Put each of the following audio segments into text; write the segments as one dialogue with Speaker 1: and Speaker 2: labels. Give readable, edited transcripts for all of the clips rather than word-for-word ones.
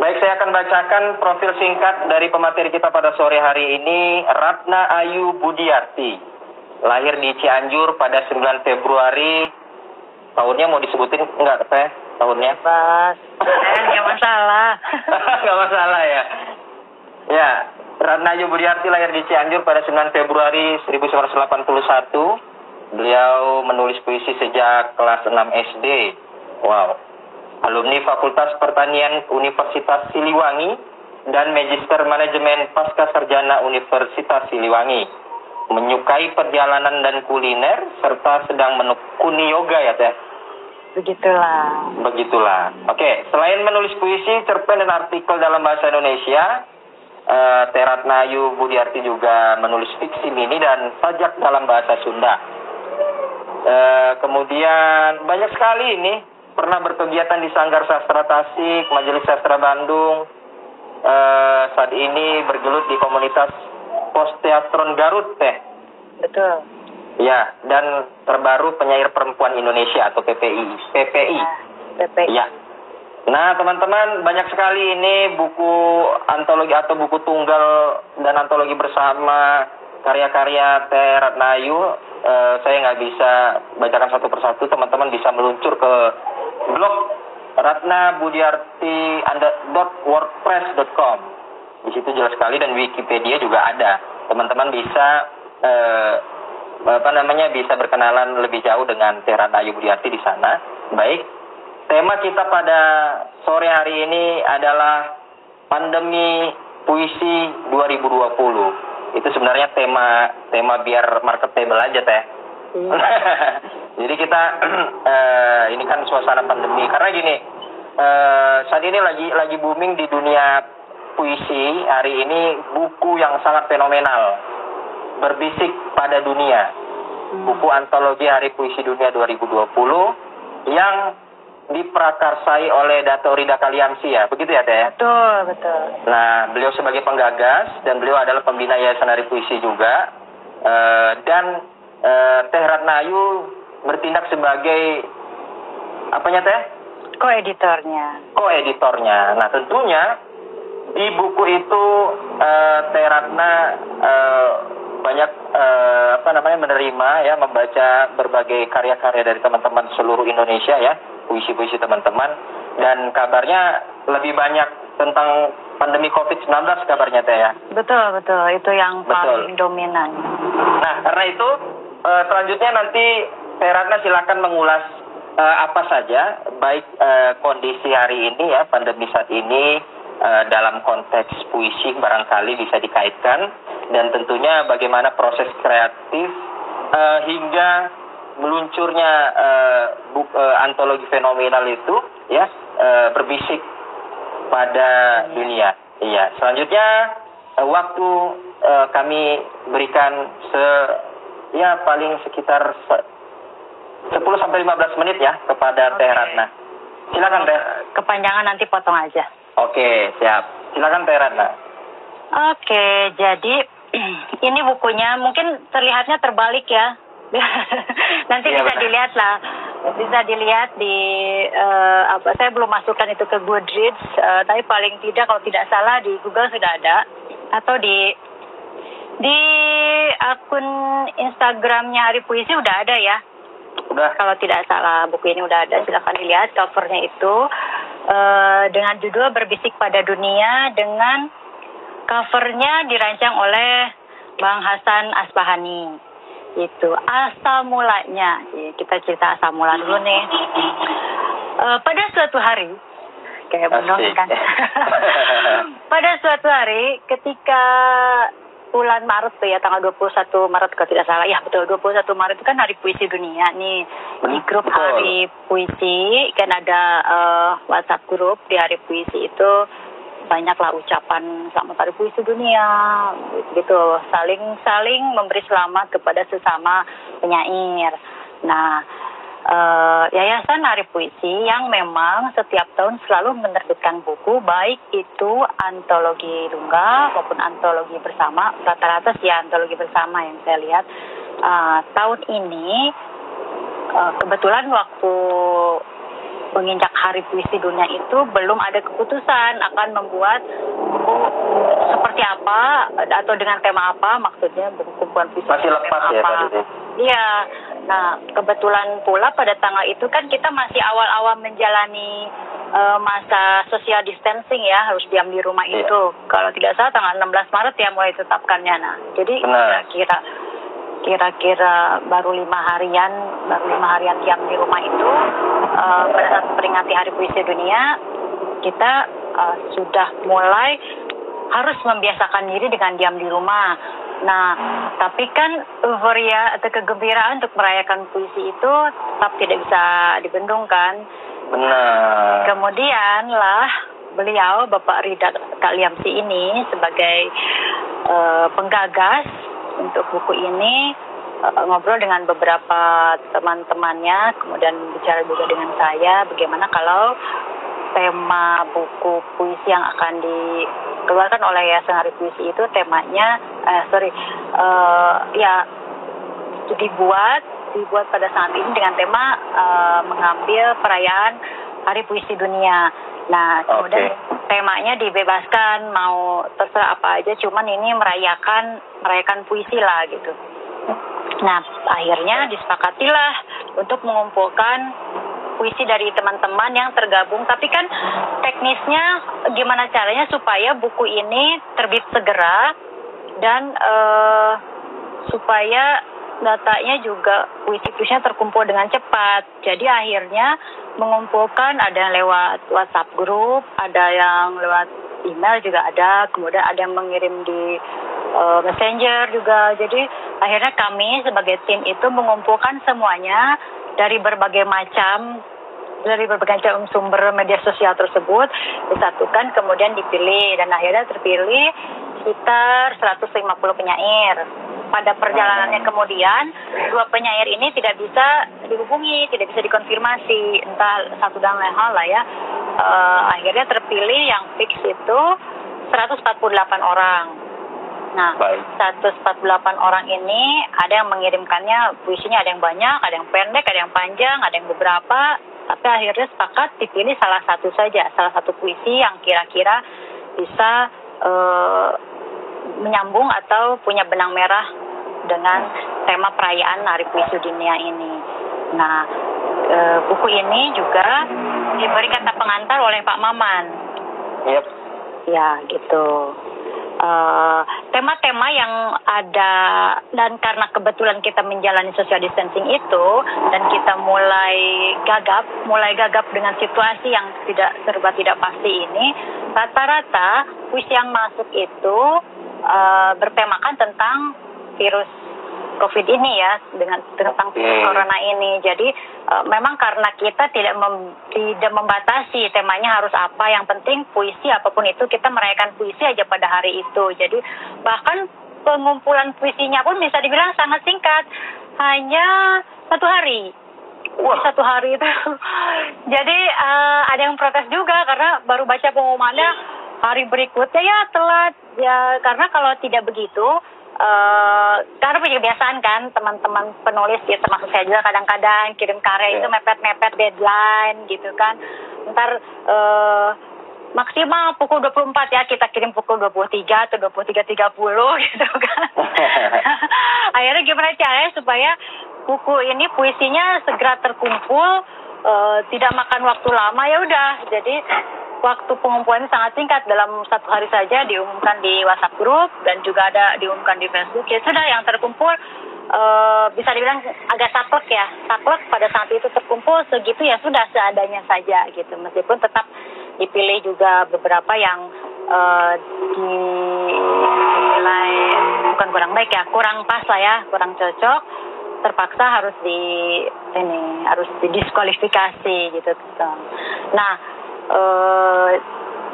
Speaker 1: Baik, saya akan bacakan profil singkat dari pemateri kita pada sore hari ini. Ratna Ayu Budiarti, lahir di Cianjur pada 9 Februari. Tahunnya mau disebutin enggak, Teh? Tahunnya?
Speaker 2: Bas, nggak masalah.
Speaker 1: Nggak masalah ya. Ya, Ratna Ayu Budiarti lahir di Cianjur pada 9 Februari 1981. Beliau menulis puisi sejak kelas 6 SD. Wow. Alumni Fakultas Pertanian Universitas Siliwangi dan Magister Manajemen Pasca Sarjana Universitas Siliwangi. Menyukai perjalanan dan kuliner serta sedang menekuni yoga ya Teh? Begitulah. Oke, selain menulis puisi, cerpen dan artikel dalam bahasa Indonesia, Teh Ratna Ayu Budiarti juga menulis fiksi mini dan sajak dalam bahasa Sunda. Kemudian banyak sekali ini. Pernah berkegiatan di Sanggar Sastra Tasik, Majelis Sastra Bandung. Saat ini bergelut di komunitas Posteatron Garut, Teh.
Speaker 2: Betul.
Speaker 1: Ya, dan terbaru penyair perempuan Indonesia atau PPI.
Speaker 2: PPI.
Speaker 1: Ya. Nah, teman-teman, banyak sekali ini buku antologi atau buku tunggal dan antologi bersama karya-karya Teh Ratna Ayu. Saya nggak bisa bacakan satu persatu. Teman-teman bisa meluncur ke blog ratnabudiarti.wordpress.com. Di situ jelas sekali dan Wikipedia juga ada. Teman-teman bisa bisa berkenalan lebih jauh dengan Teh Ratna Ayu Budiarti di sana. Baik. Tema kita pada sore hari ini adalah pandemi puisi 2020. Itu sebenarnya tema biar marketable aja Teh. Jadi kita ini kan suasana pandemi karena gini, saat ini lagi booming di dunia puisi. Hari ini buku yang sangat fenomenal berbisik pada dunia, buku antologi Hari Puisi Dunia 2020 yang diprakarsai oleh Dato' Rida Kaliamsi ya, begitu ya Teh?
Speaker 2: Betul.
Speaker 1: Nah, beliau sebagai penggagas dan beliau adalah pembina Yayasan Hari Puisi juga, dan Teh Ratna Ayu bertindak sebagai apanya Teh? Koeditornya. Nah, tentunya di buku itu Teh Ratna banyak menerima ya, membaca berbagai karya-karya dari teman-teman seluruh Indonesia ya, puisi-puisi teman-teman, dan kabarnya lebih banyak tentang pandemi COVID-19 kabarnya Teh ya.
Speaker 2: Betul, itu yang paling dominan.
Speaker 1: Nah, karena itu selanjutnya nanti Teh Ratna silakan mengulas apa saja, baik kondisi hari ini ya, pandemi saat ini, dalam konteks puisi barangkali bisa dikaitkan, dan tentunya bagaimana proses kreatif hingga meluncurnya antologi fenomenal itu ya, berbisik pada dunia. Iya, selanjutnya waktu kami berikan paling sekitar 10 sampai 15 menit ya kepada Teh Ratna. Silakan Teh.
Speaker 2: Kepanjangan nanti potong aja.
Speaker 1: Oke, siap. Silakan Teh Ratna.
Speaker 2: Oke, jadi ini bukunya mungkin terlihatnya terbalik ya. Nanti
Speaker 1: ya,
Speaker 2: bisa
Speaker 1: benar.
Speaker 2: Dilihat lah. Bisa dilihat di saya belum masukkan itu ke Goodreads, tapi paling tidak kalau tidak salah di Google sudah ada, atau di akun Instagramnya Hari Puisi udah ada ya.
Speaker 1: Udah.
Speaker 2: Kalau tidak salah buku ini udah ada, silakan dilihat covernya itu dengan judul Berbisik pada Dunia, dengan covernya dirancang oleh Bang Hasan Asbahani. Itu asal mulanya, kita cerita asal mula dulu nih. Pada suatu hari, kayak benar kan? Pada suatu hari ketika bulan Maret tuh ya, tanggal 21 Maret kalau tidak salah. Ya betul, 21 Maret itu kan Hari Puisi Dunia nih. Di grup Hari Puisi kan ada WhatsApp grup di Hari Puisi itu, banyaklah ucapan selamat Hari Puisi Dunia gitu, saling memberi selamat kepada sesama penyair. Nah, Yayasan Hari Puisi yang memang setiap tahun selalu menerbitkan buku, baik itu antologi tunggal maupun antologi bersama, rata-rata sih antologi bersama yang saya lihat. Tahun ini kebetulan waktu menginjak Hari Puisi Dunia itu belum ada keputusan akan membuat buku seperti apa atau dengan tema apa, maksudnya buku kumpulan puisi
Speaker 1: masih lepas ya
Speaker 2: apa.
Speaker 1: tadi.
Speaker 2: Iya. Nah, kebetulan pula pada tanggal itu kan kita masih awal-awal menjalani masa social distancing ya, harus diam di rumah itu. Kalau tidak salah tanggal 16 Maret ya mulai ditetapkannya. Nah, jadi kira-kira baru 5 harian diam di rumah itu, pada saat memperingati Hari Puisi Dunia, kita sudah mulai harus membiasakan diri dengan diam di rumah. Nah, tapi kan euforia atau kegembiraan untuk merayakan puisi itu tetap tidak bisa dibendung kan.
Speaker 1: Benar.
Speaker 2: Kemudian lah beliau Bapak Rida Kaliamsi ini sebagai penggagas untuk buku ini ngobrol dengan beberapa teman-temannya, kemudian bicara juga dengan saya bagaimana kalau tema buku puisi yang akan dikeluarkan oleh Yayasan Hari Puisi itu temanya dibuat pada saat ini dengan tema mengambil perayaan Hari Puisi Dunia. Nah, kemudian temanya dibebaskan mau terserah apa aja, cuman ini merayakan puisi lah gitu. Nah, akhirnya disepakatilah untuk mengumpulkan puisi dari teman-teman yang tergabung. Tapi kan teknisnya gimana caranya supaya buku ini terbit segera dan supaya datanya juga puisi-puisinya terkumpul dengan cepat. Jadi akhirnya mengumpulkan, ada yang lewat WhatsApp grup, ada yang lewat email juga ada, kemudian ada yang mengirim di Messenger juga. Jadi akhirnya kami sebagai tim itu mengumpulkan semuanya dari berbagai macam sumber media sosial tersebut, disatukan kemudian dipilih, dan akhirnya terpilih sekitar 150 penyair. Pada perjalanannya kemudian 2 penyair ini tidak bisa dihubungi, tidak bisa dikonfirmasi, entah satu dan lain hal lah ya. Akhirnya terpilih yang fix itu 148 orang. Nah, 148 orang ini ada yang mengirimkannya puisinya, ada yang banyak, ada yang pendek, ada yang panjang, ada yang beberapa. Tapi akhirnya sepakat dipilih salah satu puisi yang kira-kira bisa menyambung atau punya benang merah dengan tema perayaan Hari Puisi Dunia ini. Nah, buku ini juga diberi kata pengantar oleh Pak Maman.
Speaker 1: Yep.
Speaker 2: Ya, gitu. Tema-tema yang ada, dan karena kebetulan kita menjalani social distancing itu dan kita mulai gagap dengan situasi yang serba tidak pasti ini, rata-rata puisi yang masuk itu bertemakan tentang virus COVID ini ya, tentang corona ini. Jadi memang karena kita tidak membatasi temanya harus apa, yang penting puisi apapun itu kita merayakan puisi aja pada hari itu. Jadi bahkan pengumpulan puisinya pun bisa dibilang sangat singkat, hanya 1 hari. Wah, 1 hari itu. Jadi ada yang protes juga karena baru baca pengumumannya hari berikutnya ya telat ya, karena kalau tidak begitu karena punya kebiasaan kan teman-teman penulis ya, termasuk saya juga kadang-kadang kirim karya itu mepet-mepet deadline gitu kan, ntar maksimal pukul 24 ya, kita kirim pukul 23 atau 23.30 gitu kan. Akhirnya gimana caranya supaya buku ini puisinya segera terkumpul, tidak makan waktu lama, ya udah jadi waktu pengumpulannya sangat singkat, dalam 1 hari saja diumumkan di WhatsApp grup dan juga ada diumumkan di Facebook. Ya sudah, yang terkumpul bisa dibilang agak saklek pada saat itu terkumpul segitu, ya sudah seadanya saja gitu. Meskipun tetap dipilih juga beberapa yang dinilai bukan kurang baik ya, kurang pas lah ya, kurang cocok, terpaksa harus didiskualifikasi gitu. Nah,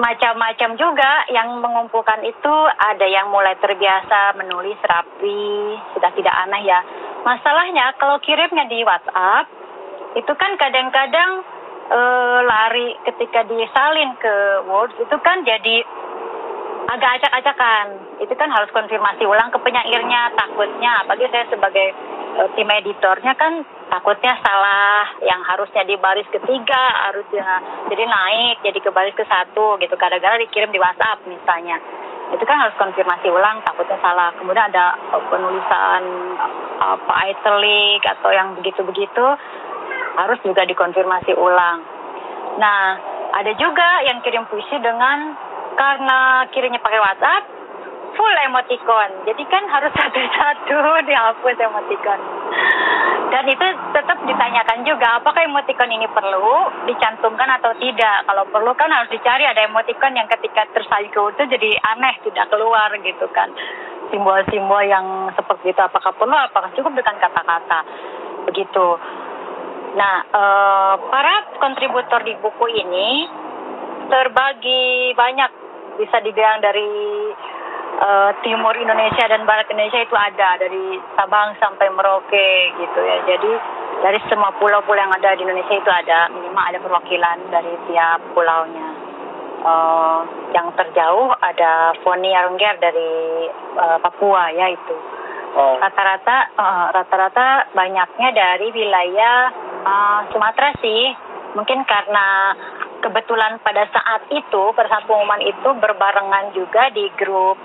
Speaker 2: macam-macam juga yang mengumpulkan itu, ada yang mulai terbiasa menulis rapi, sudah tidak aneh ya. Masalahnya kalau kirimnya di WhatsApp itu kan kadang-kadang lari ketika disalin ke Word itu kan jadi agak acak-acakan. Itu kan harus konfirmasi ulang ke penyairnya, takutnya apalagi saya sebagai tim editornya kan takutnya salah, yang harusnya di baris ketiga harusnya jadi naik jadi ke baris ke-1 gitu, kadang-kadang dikirim di WhatsApp misalnya, itu kan harus konfirmasi ulang, takutnya salah. Kemudian ada penulisan italic atau yang begitu-begitu harus juga dikonfirmasi ulang. Nah, ada juga yang kirim puisi dengan, karena kirimnya pakai WhatsApp, full emoticon. Jadi kan harus satu-satu dihapus emoticon. Dan itu tetap ditanyakan juga, apakah emoticon ini perlu dicantumkan atau tidak. Kalau perlu kan harus dicari, ada emoticon yang ketika tersalin ke itu jadi aneh, tidak keluar gitu kan. Simbol-simbol yang seperti itu, apakah perlu, apakah cukup dengan kata-kata. Begitu. Nah, para kontributor di buku ini terbagi banyak, bisa dibilang dari timur Indonesia dan barat Indonesia itu ada, dari Sabang sampai Merauke gitu ya. Jadi dari semua pulau-pulau yang ada di Indonesia itu ada, minimal ada perwakilan dari tiap pulaunya. Yang terjauh ada Foni Arungger dari Papua ya itu. Rata-rata banyaknya dari wilayah Sumatera sih. Mungkin karena kebetulan pada saat itu, pada saat pengumuman itu berbarengan juga di grup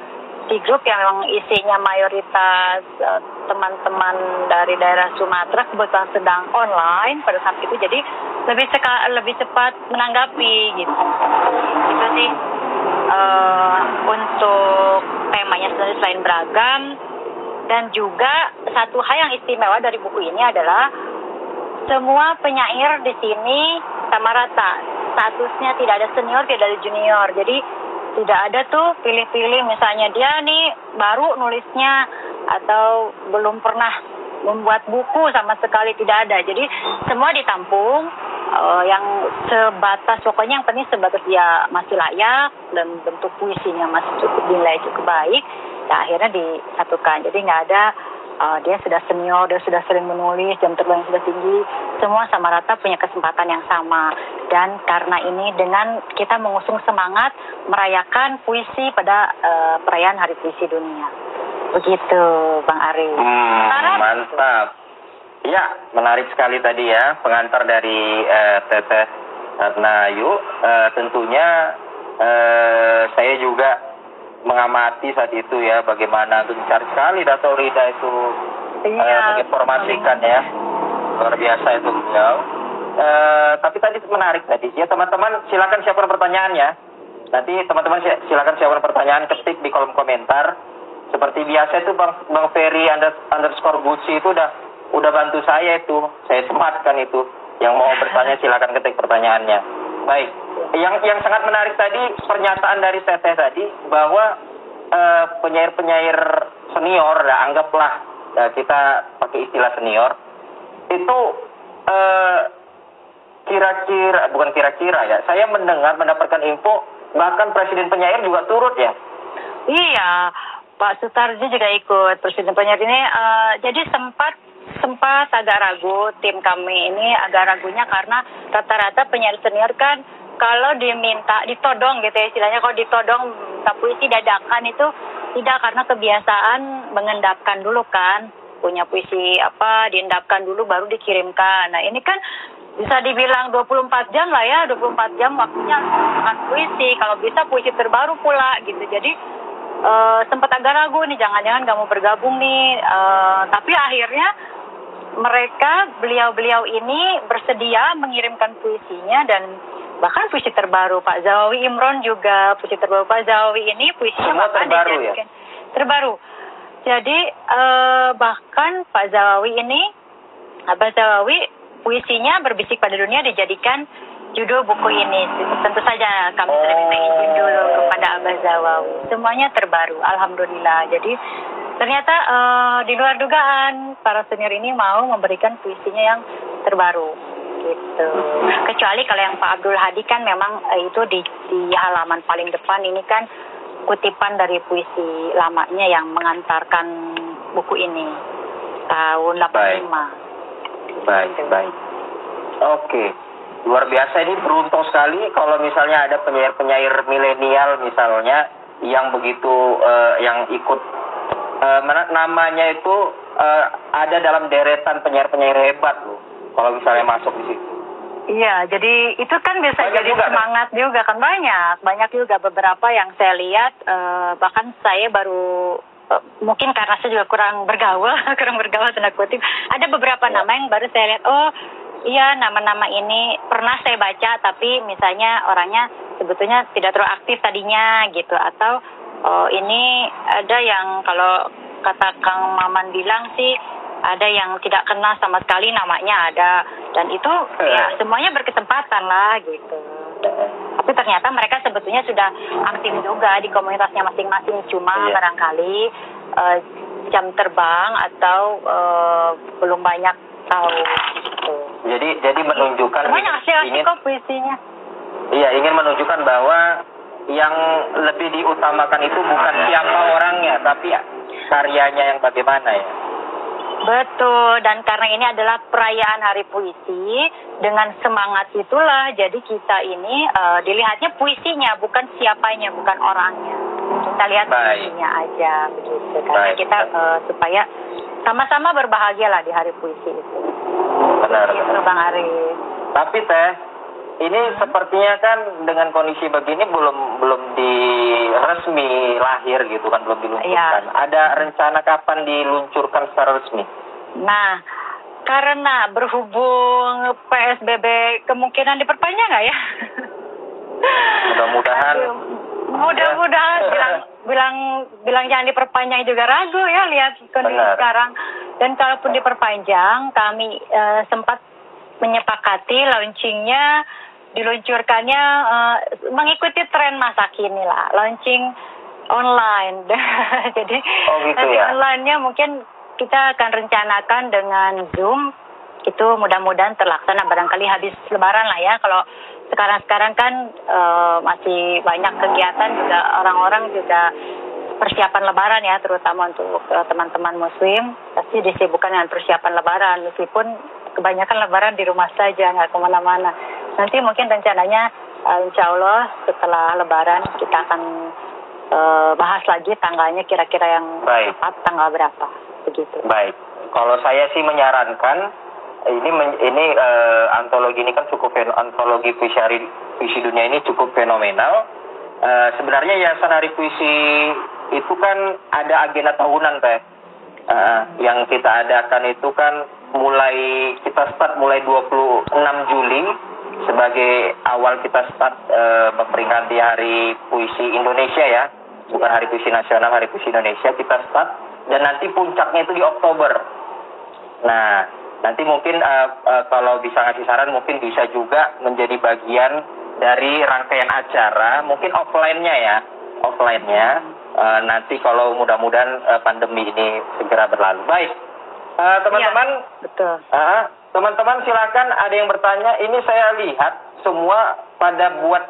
Speaker 2: yang memang isinya mayoritas teman-teman dari daerah Sumatera kebetulan sedang online pada saat itu, jadi lebih cepat menanggapi gitu. Itu sih untuk temanya selain beragam. Dan juga satu hal yang istimewa dari buku ini adalah semua penyair di sini sama rata. Statusnya tidak ada senior, tidak ada junior. Jadi tidak ada tuh pilih-pilih, misalnya dia nih baru nulisnya atau belum pernah membuat buku sama sekali, tidak ada. Jadi semua ditampung, yang sebatas, pokoknya yang penting sebatas dia masih layak dan bentuk puisinya masih cukup dinilai cukup baik, ya akhirnya disatukan. Jadi nggak ada dia sudah senior, dia sudah sering menulis, jam terbang sudah tinggi, semua sama rata punya kesempatan yang sama. Dan karena ini dengan kita mengusung semangat merayakan puisi pada perayaan Hari Puisi Dunia. Begitu, Bang Ari.
Speaker 1: Mantap. Ya, menarik sekali tadi ya pengantar dari Teteh Ratna Ayu. Tentunya saya juga mengamati saat itu ya bagaimana gencar sekali Dato' Rida itu menginformasikan ya, luar biasa itu beliau. Tapi tadi menarik tadi ya, teman-teman silakan siapkan pertanyaannya. Nanti teman-teman silakan siapkan pertanyaan, ketik di kolom komentar. Seperti biasa itu Bang Ferry _ Gucci itu udah bantu saya itu, saya sematkan itu. Yang mau bertanya silakan ketik pertanyaannya. Baik. Yang sangat menarik tadi pernyataan dari Teteh tadi bahwa penyair-penyair senior, anggaplah kita pakai istilah senior, itu kira-kira ya, saya mendapatkan info bahkan presiden penyair juga turut ya.
Speaker 2: Iya, Pak Sutarji juga ikut presiden penyair ini. Jadi sempat agak ragu, tim kami ini agak ragunya karena rata-rata penyair senior kan kalau ditodong gitu ya istilahnya, kalau ditodong minta puisi dadakan itu tidak, karena kebiasaan mengendapkan dulu kan, punya puisi diendapkan dulu baru dikirimkan. Nah ini kan bisa dibilang 24 jam lah ya, 24 jam waktunya untuk puisi, kalau bisa puisi terbaru pula gitu. Jadi sempat agak ragu nih, jangan-jangan gak mau bergabung nih, tapi akhirnya beliau ini bersedia mengirimkan puisinya, dan bahkan puisi terbaru Pak Zawawi Imron juga, puisi terbaru Pak Zawawi ini puisinya
Speaker 1: semua terbaru ya?
Speaker 2: Terbaru. Jadi bahkan Pak Zawawi ini, Abah Zawawi, puisinya Berbisik pada Dunia dijadikan judul buku ini. Tentu saja kami sudah minta izin dulu kepada Abah Zawawi. Semuanya terbaru, alhamdulillah. Jadi ternyata di luar dugaan para senior ini mau memberikan puisinya yang terbaru. Gitu. Kecuali kalau yang Pak Abdul Hadi kan memang itu di halaman paling depan ini kan kutipan dari puisi lamanya yang mengantarkan buku ini tahun 85.
Speaker 1: Baik. Oke. Luar biasa, ini beruntung sekali kalau misalnya ada penyair-penyair milenial misalnya yang begitu yang ikut namanya itu ada dalam deretan penyair-penyair hebat loh. Kalau misalnya masuk di situ.
Speaker 2: Iya, jadi itu kan bisa
Speaker 1: Banyak
Speaker 2: jadi
Speaker 1: juga,
Speaker 2: semangat juga kan, banyak juga beberapa yang saya lihat, bahkan saya baru mungkin karena saya juga kurang bergaul tanda kutip, ada beberapa nama yang baru saya lihat, oh iya nama-nama ini pernah saya baca tapi misalnya orangnya sebetulnya tidak terlalu aktif tadinya gitu, atau ini ada yang kalau kata Kang Maman bilang sih ada yang tidak kenal sama sekali namanya ada, dan itu ya semuanya berkesempatan lah gitu. Tapi ternyata mereka sebetulnya sudah aktif juga di komunitasnya masing-masing, cuma barangkali jam terbang atau belum banyak tahu gitu.
Speaker 1: Jadi menunjukkan
Speaker 2: semuanya asli kok puisinya.
Speaker 1: Iya, ingin menunjukkan bahwa yang lebih diutamakan itu bukan siapa orangnya, tapi karyanya yang bagaimana ya.
Speaker 2: Betul, dan karena ini adalah perayaan Hari Puisi, dengan semangat itulah jadi kita ini dilihatnya puisinya, bukan siapanya, bukan orangnya. Kita lihat puisinya aja begitu. Karena kita supaya sama-sama berbahagia lah di Hari Puisi itu.
Speaker 1: Benar.
Speaker 2: Gitu Bang Arif.
Speaker 1: Tapi Teh, ini sepertinya kan dengan kondisi begini belum di resmi lahir gitu kan, belum diluncurkan. Ya. Ada rencana kapan diluncurkan secara resmi?
Speaker 2: Nah, karena berhubung PSBB kemungkinan diperpanjang nggak ya?
Speaker 1: Mudah-mudahan.
Speaker 2: Mudah-mudahan bilang jangan diperpanjang juga ragu ya, lihat kondisi sekarang. Dan kalaupun diperpanjang, kami sempat menyepakati diluncurkannya mengikuti tren masa kini lah, launching online. Jadi
Speaker 1: gitu ya?
Speaker 2: online-nya mungkin kita akan rencanakan dengan Zoom, itu mudah-mudahan terlaksana barangkali habis Lebaran lah ya. Kalau sekarang kan masih banyak kegiatan juga, orang-orang juga persiapan Lebaran ya, terutama untuk teman-teman Muslim pasti disibukkan dengan persiapan Lebaran, meskipun kebanyakan Lebaran di rumah saja, nggak kemana-mana. Nanti mungkin rencananya insya Allah setelah Lebaran kita akan bahas lagi tanggalnya kira-kira yang tepat tanggal berapa begitu.
Speaker 1: Baik, kalau saya sih menyarankan ini antologi ini kan antologi puisi dunia ini cukup fenomenal. Sebenarnya Yayasan Hari Puisi itu kan ada agenda tahunan Teh. Yang kita adakan itu kan kita start mulai 26 Juli sebagai awal kita start memperingati Hari Puisi Indonesia ya, bukan Hari Puisi Nasional, Hari Puisi Indonesia kita start, dan nanti puncaknya itu di Oktober. Nah, nanti mungkin kalau bisa ngasih saran mungkin bisa juga menjadi bagian dari rangkaian acara, mungkin offline-nya. Nanti kalau mudah-mudahan pandemi ini segera berlalu. Baik, teman-teman.
Speaker 2: Ya, betul.
Speaker 1: Teman-teman silakan, ada yang bertanya. Ini saya lihat semua pada buat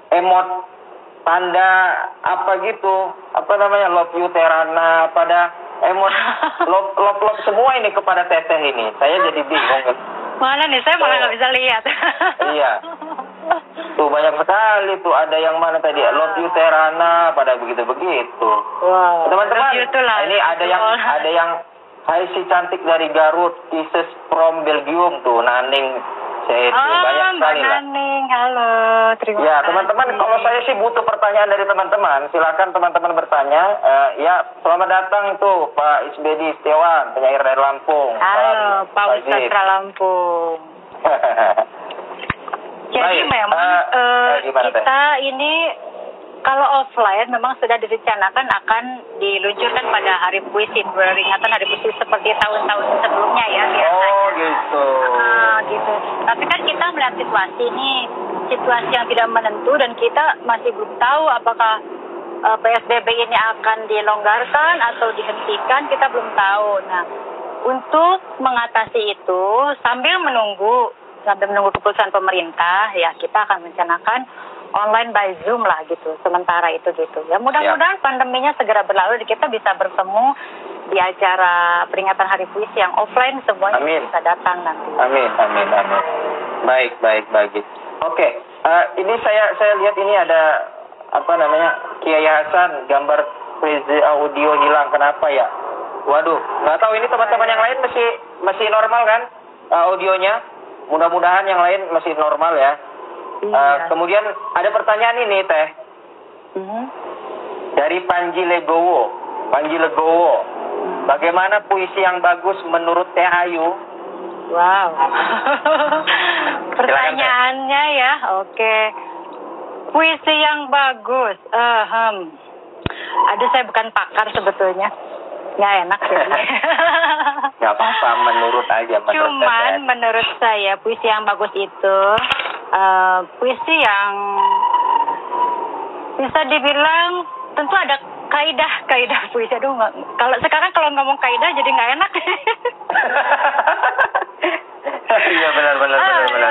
Speaker 1: emot tanda apa gitu, love you Terana, pada emot love semua ini kepada Teteh ini. Saya jadi bingung.
Speaker 2: Mana nih, saya malah nggak bisa lihat.
Speaker 1: Iya. Tuh banyak sekali tuh, ada yang mana tadi love you Terana, pada begitu.
Speaker 2: Wow.
Speaker 1: Teman-teman, ini ada yang hai si cantik dari Garut, Isis from Belgium tuh, Naning. Banyak sekali lah.
Speaker 2: Naning, halo, terima kasih.
Speaker 1: Ya teman-teman, kalau saya sih butuh pertanyaan dari teman-teman. Silakan teman-teman bertanya. Ya, selamat datang tuh Pak Isbedi Setiawan, penyair dari Lampung.
Speaker 2: Halo Pak Ustadz Lampung. Jadi memang kita ini kalau offline memang sudah direncanakan akan diluncurkan pada Hari Puisi, peringatan Hari Puisi seperti tahun-tahun sebelumnya ya biasanya.
Speaker 1: Oh gitu.
Speaker 2: Gitu. Tapi kan kita melihat situasi yang tidak menentu, dan kita masih belum tahu apakah PSBB ini akan dilonggarkan atau dihentikan, kita belum tahu. Nah, untuk mengatasi itu sambil menunggu keputusan pemerintah, ya kita akan merencanakan online by Zoom lah gitu, sementara itu gitu. Ya mudah-mudahan pandeminya segera berlalu dan kita bisa bertemu di acara peringatan Hari Puisi yang offline, semuanya bisa datang nanti.
Speaker 1: Amin. Baik. Oke, ini saya lihat ini ada Kiai Hasan, gambar audio hilang, kenapa ya? Waduh, nggak tahu ini teman-teman yang lain masih normal kan audionya? Mudah-mudahan yang lain masih normal ya.
Speaker 2: Iya.
Speaker 1: Kemudian ada pertanyaan ini Teh dari Panji Legowo. Bagaimana puisi yang bagus menurut Teh Ayu?
Speaker 2: Wow. Pertanyaannya ya, oke. Puisi yang bagus. Aduh, saya bukan pakar sebetulnya. Nggak enak sih.
Speaker 1: Nggak apa-apa, menurut aja.
Speaker 2: Cuman menurut saya puisi yang bagus itu puisi yang bisa dibilang tentu ada kaidah puisi. Aduh, kalau sekarang kalau ngomong kaidah jadi nggak enak.
Speaker 1: Iya benar.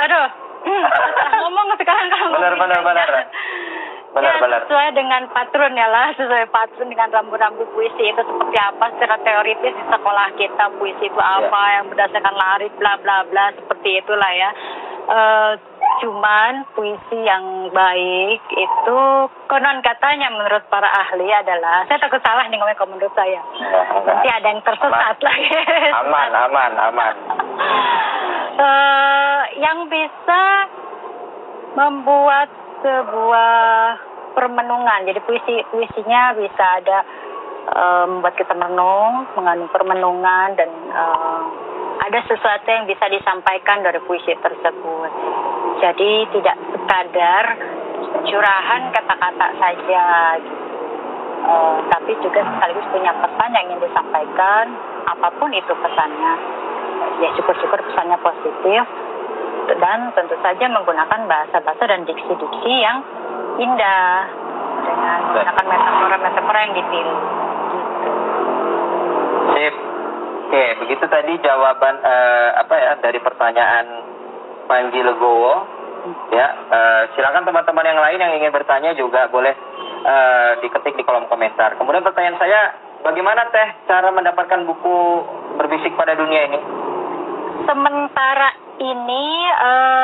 Speaker 2: Aduh, ngomong sekarang kalau benar. Sesuai dengan patron ya lah, sesuai patron dengan rambu-rambu puisi itu seperti apa secara teoritis di sekolah kita, puisi itu apa yang berdasarkan laris bla bla bla, seperti itulah ya. Cuman puisi yang baik itu konon katanya menurut para ahli adalah, saya takut salah nih ngomong menurut saya, nanti ada yang tersesat lagi. Aman. Yang bisa membuat sebuah permenungan. Jadi puisinya bisa ada membuat kita merenung, mengandung permenungan, dan ada sesuatu yang bisa disampaikan dari puisi tersebut. Jadi tidak sekadar curahan kata-kata saja gitu. Tapi juga sekaligus punya pesan yang ingin disampaikan, apapun itu pesannya. Ya syukur-syukur pesannya positif, dan tentu saja menggunakan bahasa-bahasa dan diksi-diksi yang indah dengan menggunakan metafora-metafora yang dipilih. Gitu.
Speaker 1: Sip. Oke, begitu tadi jawaban dari pertanyaan Panji Legowo. Ya, silakan teman-teman yang lain yang ingin bertanya juga boleh diketik di kolom komentar. Kemudian pertanyaan saya, bagaimana Teh cara mendapatkan buku Berbisik pada Dunia ini?
Speaker 2: Sementara ini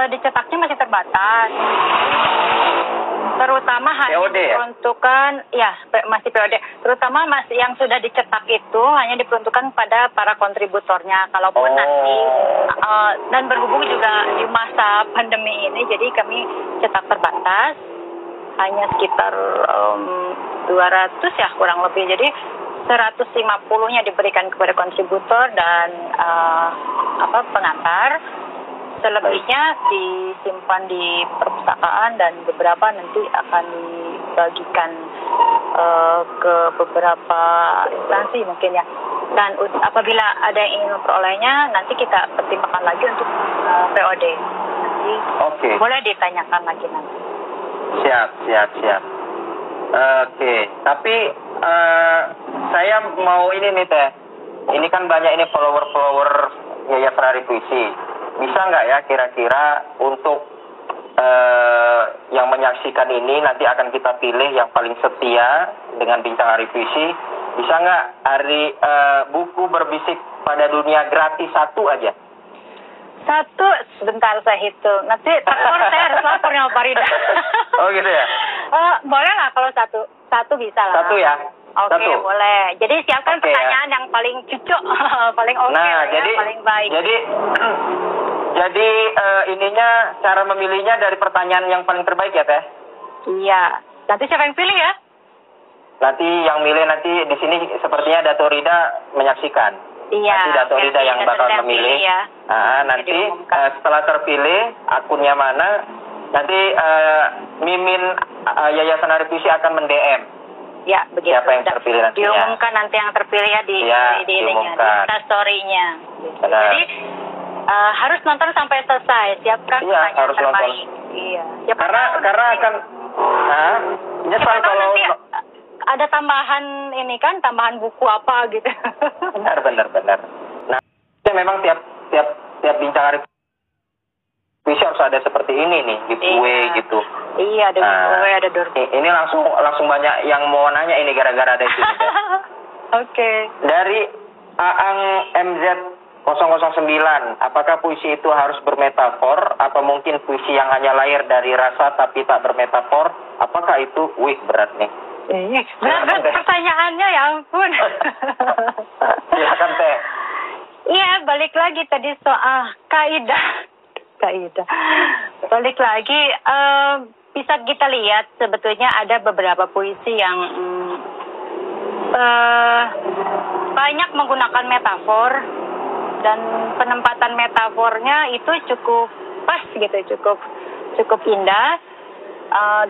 Speaker 2: dicetaknya masih terbatas, terutama hanya
Speaker 1: POD,
Speaker 2: diperuntukkan masih POD, terutama masih yang sudah dicetak itu hanya diperuntukkan pada para kontributornya. Kalaupun nanti dan berhubung juga di masa pandemi ini, jadi kami cetak terbatas, hanya sekitar 200 ya kurang lebih. Jadi 150-nya diberikan kepada kontributor dan pengantar. Selebihnya disimpan di perpustakaan dan beberapa nanti akan dibagikan ke beberapa instansi mungkin ya. Dan apabila ada yang ingin memperolehnya, nanti kita pertimbangkan lagi untuk POD. Nanti boleh ditanyakan lagi nanti.
Speaker 1: Siap. Oke, tapi saya mau ini nih Teh. Ini kan banyak ini follower Yayasan Hari Puisi. Bisa nggak ya kira-kira untuk yang menyaksikan ini nanti akan kita pilih yang paling setia dengan Bincang Hari Puisi. Bisa nggak buku Berbisik pada Dunia gratis 1 aja?
Speaker 2: 1, sebentar saya hitung. Nanti saya harus lapor sama Pak Rida.
Speaker 1: Oh gitu ya?
Speaker 2: Boleh lah kalau 1 bisa lah.
Speaker 1: 1 ya?
Speaker 2: Oke, boleh. Jadi siapkan pertanyaan yang paling cocok, paling paling baik. Jadi ininya cara memilihnya dari pertanyaan yang paling terbaik ya Teh? Iya. Nanti siapa yang pilih ya? Nanti yang milih di sini sepertinya Dato Rida menyaksikan. Iya. Nanti Dato Rida yang bakal memilih. Ya. Nanti setelah terpilih akunnya mana, nanti Mimin Yayasan Hari Puisi akan men-DM. Ya, begitu. Siapa yang terpilih nanti? Diumumkan nanti yang terpilih ya di ininya, di story-nya. Jadi harus nonton sampai selesai. Siapkan pertanyaan
Speaker 1: harus
Speaker 2: terbaik.
Speaker 1: Nonton.
Speaker 2: Iya.
Speaker 1: Karena akan nyesal kalau
Speaker 2: ada tambahan buku apa gitu.
Speaker 1: Benar. Nah, memang tiap Bincang Hari Puisi harus ada seperti ini nih, giveaway gitu. Iya, ada giveaway, ada door. Ini langsung banyak yang mau nanya ini gara-gara ada itu. Oke. Dari Aang MZ 009, apakah puisi itu harus bermetafor atau mungkin puisi yang hanya lahir dari rasa tapi tak bermetafor? Apakah itu berat nih?
Speaker 2: Berat pertanyaannya, ya ampun.
Speaker 1: Silakan Teh.
Speaker 2: Iya, balik lagi tadi soal kaidah. Balik lagi, bisa kita lihat sebetulnya ada beberapa puisi yang banyak menggunakan metafor, dan penempatan metafornya itu cukup pas gitu, cukup indah.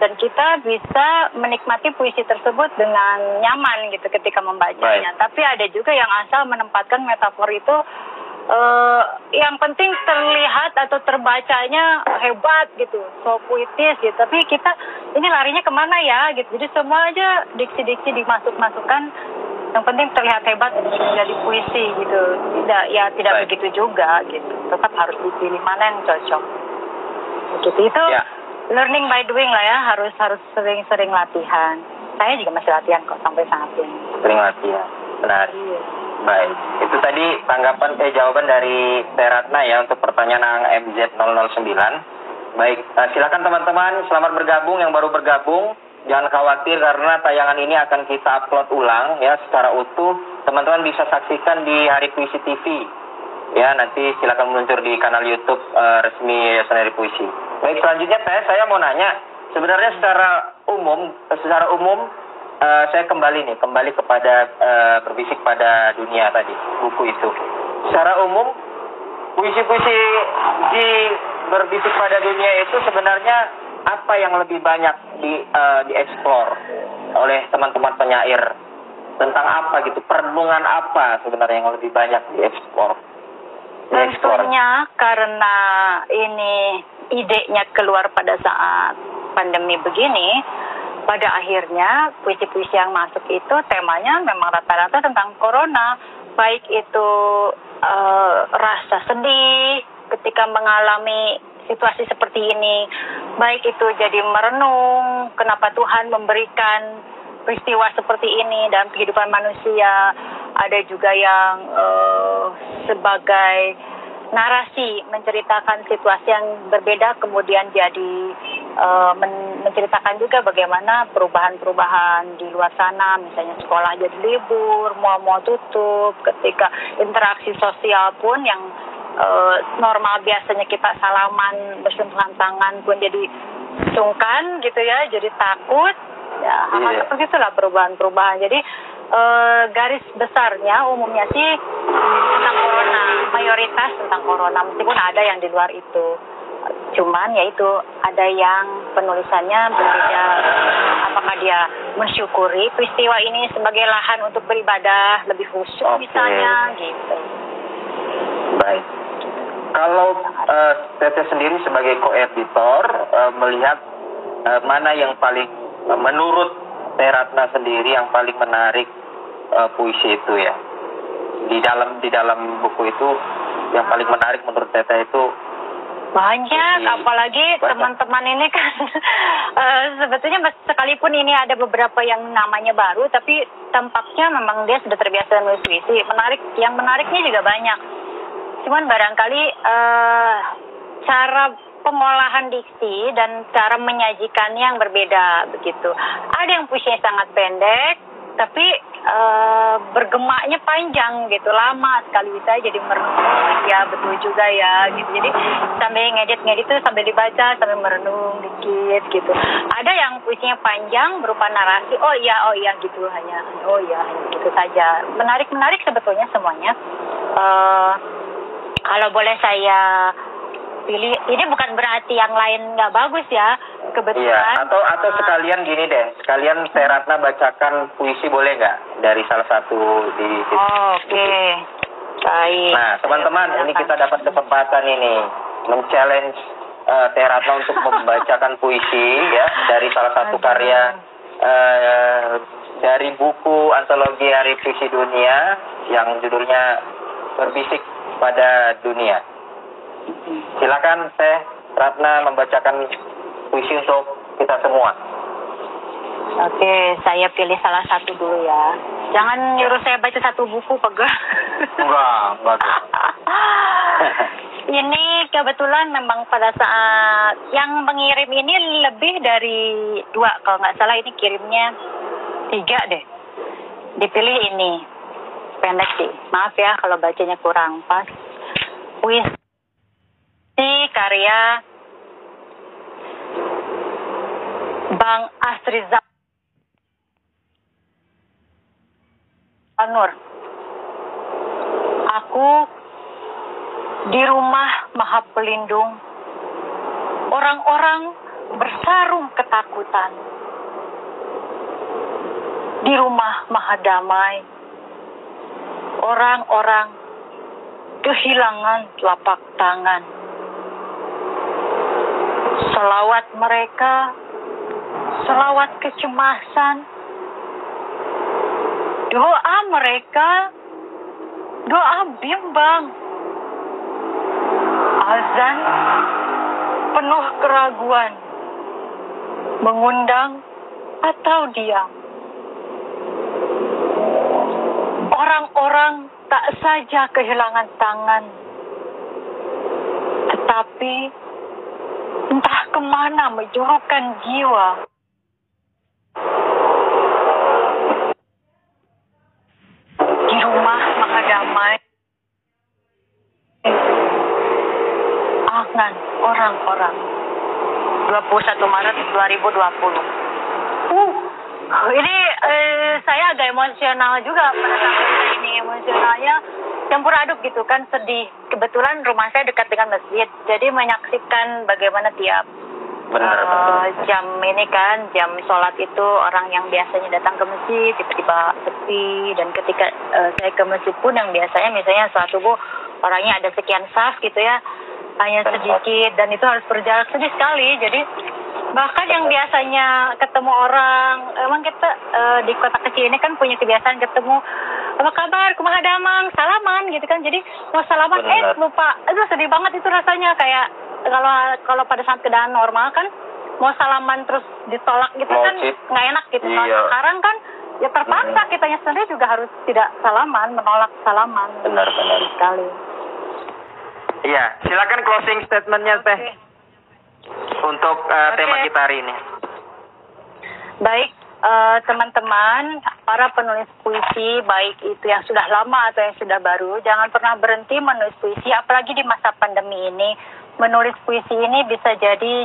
Speaker 2: Dan kita bisa menikmati puisi tersebut dengan nyaman gitu ketika membacanya. Tapi ada juga yang asal menempatkan metafor itu yang penting terlihat atau terbacanya hebat gitu, so puitis gitu. Tapi kita ini larinya kemana ya gitu. Jadi semua aja diksi-diksi dimasukkan. Yang penting terlihat hebat jadi puisi gitu. Tidak begitu juga gitu. Tetap harus dipilih mana yang cocok. Begitu itu. Ya. Learning by doing lah ya, harus sering-sering latihan. Saya juga masih latihan kok sampai saat ini.
Speaker 1: Sering latihan, benar. Iya. Baik, itu tadi tanggapan jawaban dari Teratna ya untuk pertanyaan MZ009. Baik, silakan teman-teman, selamat bergabung yang baru bergabung. Jangan khawatir karena tayangan ini akan kita upload ulang ya secara utuh. Teman-teman bisa saksikan di Hari Puisi TV. Ya, nanti silakan meluncur di kanal YouTube resmi Yayasan Hari Puisi. Baik, selanjutnya saya mau nanya, sebenarnya secara umum saya kembali kepada berbisik pada dunia tadi, buku itu. Secara umum, puisi-puisi di berbisik pada dunia itu sebenarnya apa yang lebih banyak dieksplor oleh teman-teman penyair? Tentang apa gitu, perenungan apa sebenarnya yang lebih banyak dieksplor?
Speaker 2: Tentunya karena ini idenya keluar pada saat pandemi begini, pada akhirnya puisi-puisi yang masuk itu temanya memang rata-rata tentang corona, baik itu rasa sedih ketika mengalami situasi seperti ini, baik itu jadi merenung kenapa Tuhan memberikan peristiwa seperti ini dalam kehidupan manusia. Ada juga yang sebagai narasi menceritakan situasi yang berbeda, kemudian jadi menceritakan juga bagaimana perubahan-perubahan di luar sana, misalnya sekolah jadi libur, mal-mal tutup, ketika interaksi sosial pun yang normal biasanya kita salaman bersentuhan tangan pun jadi sungkan gitu ya, jadi takut ya, hal-hal seperti itulah perubahan-perubahan. Jadi garis besarnya umumnya sih tentang corona, mayoritas tentang corona, meskipun ada yang di luar itu. Cuman ya itu ada yang penulisannya berbeda, apakah dia mensyukuri peristiwa ini sebagai lahan untuk beribadah lebih khusyuk misalnya gitu.
Speaker 1: Baik. Kalau Teteh sendiri sebagai co-editor melihat mana yang paling menurut Teratna sendiri yang paling menarik puisi itu ya, di dalam buku itu yang paling menarik menurut Teteh itu
Speaker 2: banyak, apalagi teman-teman ini kan sebetulnya sekalipun ini ada beberapa yang namanya baru, tapi tampaknya memang dia sudah terbiasa menulis puisi. Yang menariknya juga banyak. Cuman barangkali cara pengolahan diksi dan cara menyajikannya yang berbeda begitu. Ada yang puisinya sangat pendek, tapi bergemaknya panjang gitu, lama sekali saya jadi merenung. Ya betul juga ya gitu. Jadi sambil ngedit itu sambil dibaca sambil merenung dikit gitu. Ada yang puisinya panjang berupa narasi, oh iya gitu, hanya gitu saja. Menarik sebetulnya semuanya. Kalau boleh saya pilih, ini bukan berarti yang lain nggak bagus ya, kebetulan.
Speaker 1: Iya, atau sekalian gini deh, sekalian Teratna bacakan puisi boleh nggak dari salah satu di
Speaker 2: Oke. Baik.
Speaker 1: Nah, teman-teman, ini kita dapat kesempatan ini men-challenge Teratna untuk membacakan puisi ya dari salah satu karya dari buku antologi Hari Puisi Dunia yang judulnya Berbisik pada Dunia. Silakan Teh Ratna membacakan puisi untuk kita semua.
Speaker 2: Oke, saya pilih salah satu dulu ya. Jangan nyuruh saya baca satu buku, Pegah.
Speaker 1: Enggak.
Speaker 2: Ini kebetulan memang pada saat yang mengirim ini lebih dari 2, kalau nggak salah ini kirimnya 3 deh. Dipilih ini. Pendek sih. Maaf ya kalau bacanya kurang pas. Puisi karya Bang Asriza Nur. Aku di rumah Maha Pelindung. Orang-orang bersarung ketakutan. Di rumah Maha Damai. Orang-orang kehilangan telapak tangan. Selawat mereka, selawat kecemasan. Doa mereka, doa bimbang. Azan penuh keraguan, mengundang atau diam. Orang-orang tak saja kehilangan tangan, tetapi entah kemana menjurukan jiwa. Di rumah Maha Damai, angan orang-orang. 21 Maret 2020. Ini saya agak emosional juga pada saat ini. Emosionalnya campur aduk gitu kan, sedih. Kebetulan rumah saya dekat dengan masjid, jadi menyaksikan bagaimana tiap jam ini kan, jam sholat itu orang yang biasanya datang ke masjid tiba-tiba sepi. Dan ketika saya ke masjid pun yang biasanya misalnya sholat subuh orangnya ada sekian saf gitu ya, hanya sedikit, dan itu harus berjarak, sedih sekali. Jadi bahkan yang biasanya ketemu orang, emang kita di kota kecil ini kan punya kebiasaan ketemu, apa kabar, kumaha damang, salaman gitu kan. Jadi mau salaman, lupa. Itu sedih banget itu rasanya. Kayak kalau pada saat keadaan normal kan mau salaman terus ditolak gitu kan nggak enak gitu. Iya. Kalau sekarang kan ya terpaksa kitanya sendiri juga harus tidak salaman, menolak salaman.
Speaker 1: Benar
Speaker 2: sekali.
Speaker 1: Iya, silakan closing statementnya Teh. Untuk tema kita hari ini.
Speaker 2: Baik, teman-teman, para penulis puisi, baik itu yang sudah lama atau yang sudah baru, jangan pernah berhenti menulis puisi, apalagi di masa pandemi ini. Menulis puisi ini bisa jadi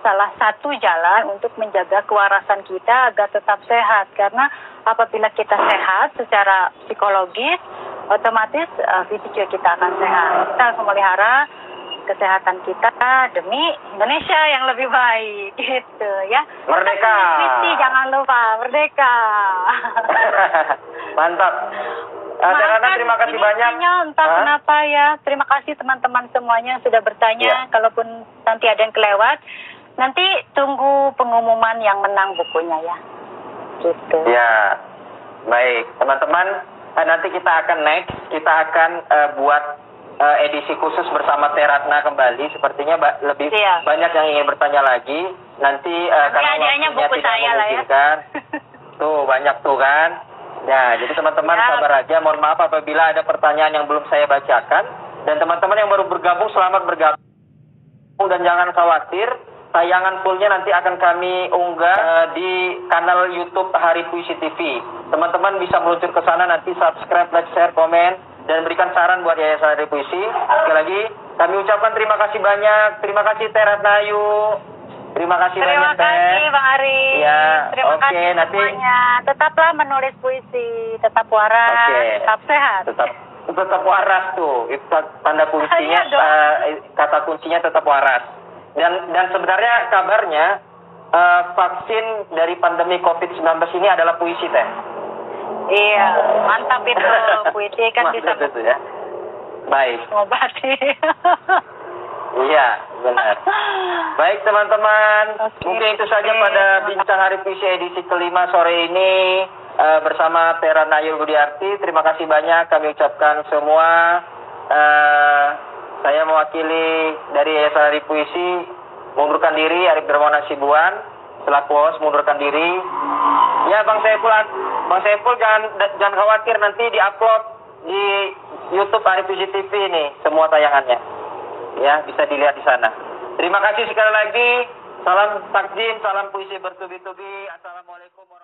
Speaker 2: salah satu jalan untuk menjaga kewarasan kita agar tetap sehat. Karena apabila kita sehat secara psikologis, otomatis fisik juga kita akan sehat. Kita harus memelihara kesehatan kita demi Indonesia yang lebih baik gitu ya.
Speaker 1: Merdeka.
Speaker 2: Puisi, jangan lupa merdeka.
Speaker 1: Mantap. Terana, terima kasih banyak.
Speaker 2: Entah kenapa ya. Terima kasih teman-teman semuanya yang sudah bertanya. Kalaupun nanti ada yang kelewat, nanti tunggu pengumuman yang menang bukunya ya. Gitu.
Speaker 1: Ya, baik teman-teman. Nanti kita akan next, kita akan buat edisi khusus bersama Teratna kembali. Sepertinya lebih banyak yang ingin bertanya lagi. Nanti karena waktunya
Speaker 2: buku
Speaker 1: tidak
Speaker 2: saya
Speaker 1: memungkinkan. Tuh banyak tuh kan. Ya, jadi teman-teman sabar aja. Mohon maaf apabila ada pertanyaan yang belum saya bacakan. Dan teman-teman yang baru bergabung, selamat bergabung dan jangan khawatir. Tayangan fullnya nanti akan kami unggah di kanal YouTube Hari Puisi TV. Teman-teman bisa meluncur ke sana, nanti subscribe, like, share, komen, dan berikan saran buat Yayasan Hari Puisi. Sekali lagi, kami ucapkan terima kasih banyak. Terima kasih Teratna Ayu. Terima kasih banyak Teh.
Speaker 2: Terima kasih Bang Ari.
Speaker 1: Ya,
Speaker 2: terima kasih semuanya. Tetaplah menulis puisi, tetap waras, tetap sehat.
Speaker 1: Tetap waras tuh. Itu tanda kuncinya, kata kuncinya tetap waras. Dan sebenarnya kabarnya vaksin dari pandemi COVID-19 ini adalah puisi Teh.
Speaker 2: Iya, mantap itu. Puisi kan bisa
Speaker 1: itu ya. Baik.
Speaker 2: Mengobati.
Speaker 1: Iya, benar. Baik teman-teman, mungkin itu saja pada Bincang Hari Puisi edisi kelima sore ini bersama Teratna Ayu Budiarti. Terima kasih banyak kami ucapkan semua. Saya mewakili dari Yayasan Hari Puisi mundurkan diri. Arif Darmawan Hasibuan selaku host mundurkan diri. Ya Bang Saiful jangan khawatir, nanti diupload di YouTube Hari Puisi TV ini semua tayangannya. Ya, bisa dilihat di sana. Terima kasih sekali lagi. Salam takdim, salam puisi bertubi-tubi. Assalamualaikum warahmatullahi wabarakatuh.